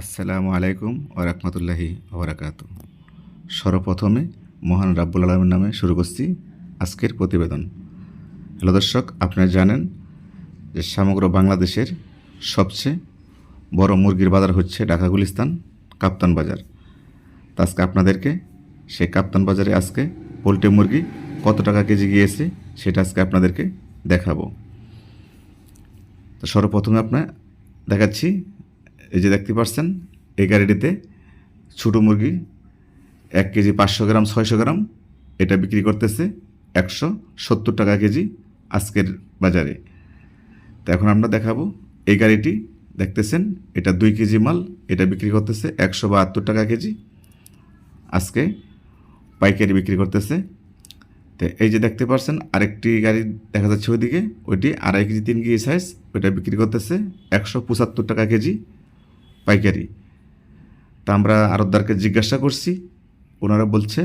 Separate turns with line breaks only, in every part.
আসসালামু আলাইকুম ওয়া রাহমাতুল্লাহি ওয়া বারাকাতুহু। সর্বপ্রথমে মহান রাব্বুল আলামিনের নামে শুরু করছি আজকের প্রতিবেদন। হ্যালো দর্শক, আপনারা জানেন যে সমগ্র বাংলাদেশের সবচেয়ে বড় মুরগির বাজার হচ্ছে ঢাকা গুলিস্তান কাপ্তান বাজার। তো আজকে আপনাদেরকে সেই কাপ্তান বাজারে আজকে পোলট্রি মুরগি কত টাকা কেজি গিয়েছে সেটা আজকে আপনাদেরকে দেখাবো। তো সর্বপ্রথমে আপনার দেখাচ্ছি, এই যে দেখতে পাচ্ছেন এই গাড়িটিতে ছোটো মুরগি 1 কেজি 500 গ্রাম 600 গ্রাম এটা বিক্রি করতেছে 170 টাকা কেজি আজকের বাজারে। তো এখন আমরা দেখাবো এই গাড়িটি দেখতেছেন, এটা 2 কেজি মাল, এটা বিক্রি করতেছে 172 টাকা কেজি আজকে পাইকারি বিক্রি করতেছে। তো এই যে দেখতে পাচ্ছেন আরেকটি গাড়ি দেখা যাচ্ছে ওইদিকে, ওইটি 2.5 কেজি 3 কেজি সাইজ, ওইটা বিক্রি করতেছে 175 টাকা কেজি পাইকারি। তা আমরা আড়তদারকে জিজ্ঞাসা করছি, ওনারা বলছে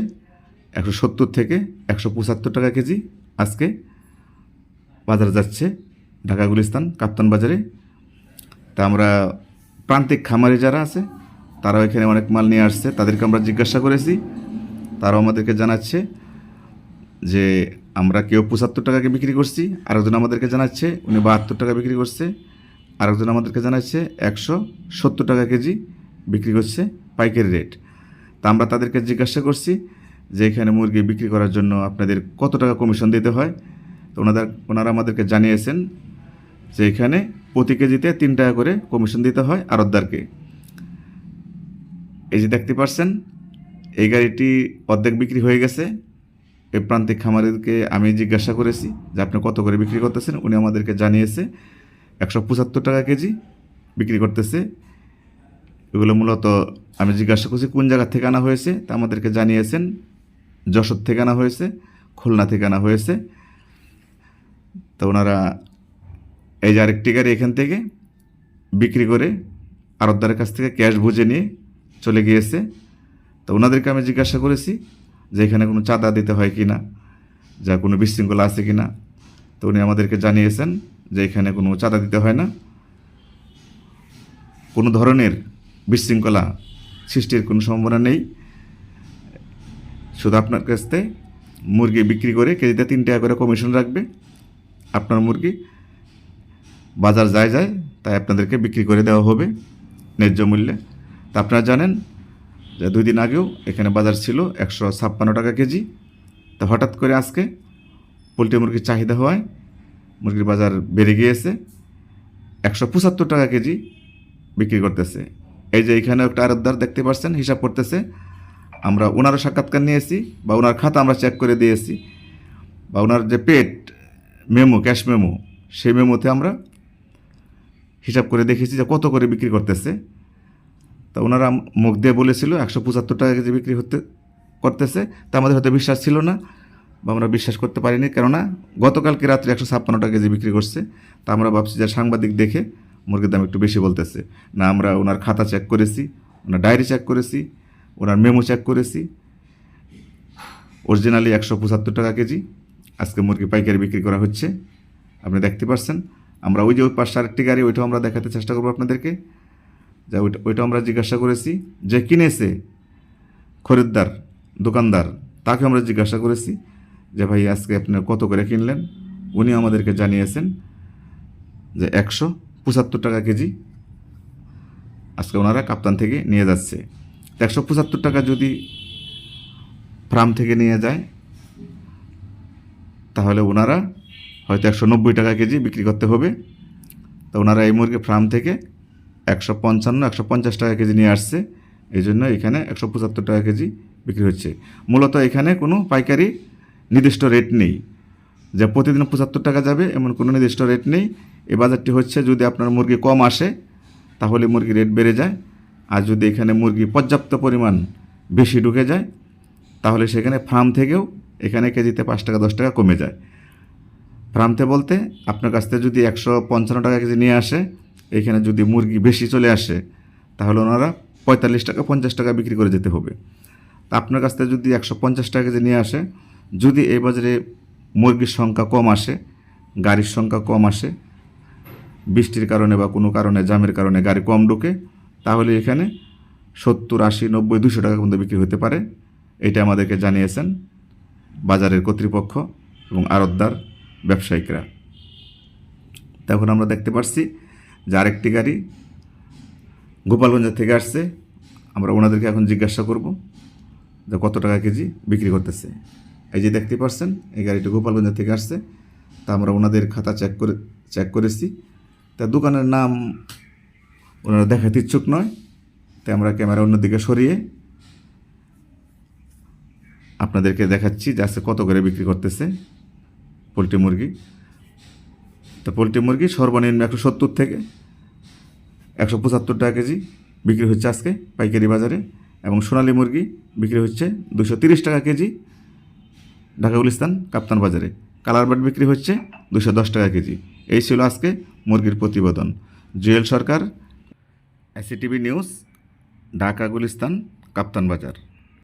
170 থেকে 175 টাকা কেজি আজকে বাজারে যাচ্ছে ঢাকা গুলিস্তান কাপ্তান বাজারে। তা আমরা প্রান্তিক খামারি যারা আছে তারাও এখানে অনেক মাল নিয়ে আসছে, তাদেরকে আমরা জিজ্ঞাসা করেছি, তারাও আমাদেরকে জানাচ্ছে যে আমরা কেউ 75 টাকাকে বিক্রি করছি, আরেকজন আমাদেরকে জানাচ্ছে উনি 72 টাকা বিক্রি করছে, আরেকজন আমাদেরকে জানাচ্ছে 170 টাকা কেজি বিক্রি করছে পাইকারি রেট। তা আমরা তাদেরকে জিজ্ঞাসা করছি যে এখানে মুরগি বিক্রি করার জন্য আপনাদের কত টাকা কমিশন দিতে হয়। তো ওনারা আমাদেরকে জানিয়েছেন যে এখানে প্রতি কেজিতে 3 টাকা করে কমিশন দিতে হয় আড়তদারকে। এই যে দেখতে পাচ্ছেন এই গাড়িটি অর্ধেক বিক্রি হয়ে গেছে। এই প্রান্তিক খামারিকে আমি জিজ্ঞাসা করেছি যে আপনি কত করে বিক্রি করতেছেন, উনি আমাদেরকে জানিয়েছে 175 টাকা কেজি বিক্রি করতেছে। এগুলো মূলত আমি জিজ্ঞাসা করছি কোন জায়গা থেকে আনা হয়েছে, তা আমাদেরকে জানিয়েছেন যশোর থেকে আনা হয়েছে, খুলনা থেকে আনা হয়েছে। তো ওনারা এই যে আরেকটি গাড়ি এখান থেকে বিক্রি করে আড়তদারের কাছ থেকে ক্যাশ বুঝে নিয়ে চলে গিয়েছে। তো ওনাদেরকে আমি জিজ্ঞাসা করেছি যে এখানে কোনো চাঁদা দিতে হয় কি না, যা কোনো বিশৃঙ্খলা আছে কি না। তো উনি আমাদেরকে জানিয়েছেন যে এখানে কোনো চাঁদা দিতে হয় না, কোনো ধরনের বিশৃঙ্খলা সৃষ্টির কোনো সম্ভাবনা নেই। শুধু আপনার কাছ থেকে মুরগি বিক্রি করে কেজিতে 3 টাকা করে কমিশন রাখবে, আপনার মুরগি বাজার যায় তাই আপনাদেরকে বিক্রি করে দেওয়া হবে ন্যায্য মূল্যে। তা আপনারা জানেন যে 2 দিন আগেও এখানে বাজার ছিল 156 টাকা কেজি। তো হঠাৎ করে আজকে পোলট্রি মুরগির চাহিদা হওয়ায় মুরগির বাজার বেড়ে গিয়েছে, 175 টাকা কেজি বিক্রি করতেছে। এই যে এখানে একটা আড়তদার দেখতে পাচ্ছেন হিসাব করতেছে, আমরা ওনারও সাক্ষাৎকার নিয়েছি বা ওনার খাতা আমরা চেক করে দিয়েছি, বা ওনার যে পেড মেমো ক্যাশ মেমো সেই মেমোতে আমরা হিসাব করে দেখেছি যে কত করে বিক্রি করতেছে। তা ওনারা মুখ দিয়ে বলেছিল 175 টাকা কেজি বিক্রি করতেছে। তা আমাদের হয়তো বিশ্বাস ছিল না বা আমরা বিশ্বাস করতে পারিনি, কেননা গতকালকে রাত্রে 156 টাকা কেজি বিক্রি করছে। তা আমরা ভাবছি যে সাংবাদিক দেখে মুরগির দাম একটু বেশি বলতেছে। না, আমরা ওনার খাতা চেক করেছি, ওনার ডায়েরি চেক করেছি, ওনার মেমো চেক করেছি, অরিজিনালি 175 টাকা কেজি আজকে মুরগি পাইকারি বিক্রি করা হচ্ছে। আপনি দেখতে পাচ্ছেন। আমরা ওই যে ওই পাশে আরেকটি গাড়ি, ওইটাও আমরা দেখাতে চেষ্টা করবো আপনাদেরকে, যা ওইটাও আমরা জিজ্ঞাসা করেছি যে কিনেছে খরিদ্দার দোকানদার, তাকে আমরা জিজ্ঞাসা করেছি যে ভাই আজকে আপনি কত করে কিনলেন। উনি আমাদেরকে জানিয়েছেন যে 175 টাকা কেজি আজকে ওনারা কাপ্তান থেকে নিয়ে যাচ্ছে। 175 টাকা যদি ফার্ম থেকে নিয়ে যায় তাহলে ওনারা হয়তো 190 টাকা কেজি বিক্রি করতে হবে। তো ওনারা এই মুরগি ফার্ম থেকে 150 টাকা কেজি নিয়ে আসছে, এই জন্য এখানে 175 টাকা কেজি বিক্রি হচ্ছে। মূলত এখানে কোনো পাইকারি নির্দিষ্ট রেট নেই যে প্রতিদিন 75 টাকা যাবে, এমন কোনো নির্দিষ্ট রেট নেই। এই বাজারটি হচ্ছে যদি আপনার মুরগি কম আসে তাহলে মুরগি রেট বেড়ে যায়, আর যদি এখানে মুরগি পর্যাপ্ত পরিমাণ বেশি ঢুকে যায় তাহলে সেখানে ফার্ম থেকেও এখানে কেজিতে 5 টাকা 10 টাকা কমে যায়। ফার্মতে বলতে আপনার কাছ থেকে যদি 155 টাকা কেজি নিয়ে আসে, এখানে যদি মুরগি বেশি চলে আসে তাহলে ওনারা 45 টাকা 50 টাকা বিক্রি করে যেতে হবে। তা আপনার কাছ থেকে যদি 150 টাকা কেজি নিয়ে আসে, যদি এই বাজারে মুরগির সংখ্যা কম আসে, গাড়ির সংখ্যা কম আসে, বৃষ্টির কারণে বা কোনো কারণে জ্যামের কারণে গাড়ি কম ঢোকে, তাহলে এখানে 70, 80, 90, 200 টাকা পর্যন্ত বিক্রি হতে পারে। এটা আমাদেরকে জানিয়েছেন বাজারের কর্তৃপক্ষ এবং আড়তদার ব্যবসায়িকরা। তখন আমরা দেখতে পাচ্ছি যে আরেকটি গাড়ি গোপালগঞ্জ থেকে আসছে। আমরা ওনাদেরকে এখন জিজ্ঞাসা করব যে কত টাকা কেজি বিক্রি করতেছে। এই যে দেখতে পাচ্ছেন এই গাড়িটা গোপালগঞ্জ থেকে আসছে। তা আমরা ওনাদের খাতা চেক করেছি। তা দোকানের নাম ওনারা দেখাতে ইচ্ছুক নয়। তাই আমরা ক্যামেরা অন্যদিকে সরিয়ে আপনাদেরকে দেখাচ্ছি যে আজকে কত করে বিক্রি করতেছে পোলট্রি মুরগি। তো পোলট্রি মুরগি সর্বনিম্ন 170 থেকে 175 টাকা কেজি বিক্রি হচ্ছে আজকে পাইকারি বাজারে, এবং সোনালী মুরগি বিক্রি হচ্ছে 230 টাকা কেজি ঢাকা গুলিস্তান কাপ্তান বাজারে। কালার বার্ড বিক্রি হচ্ছে 210 টাকা কেজি। এই ছিল আজকে মুরগির প্রতিবেদন। জুয়েল সরকার, এসিটিভি নিউজ, ঢাকা গুলিস্তান কাপ্তান বাজার।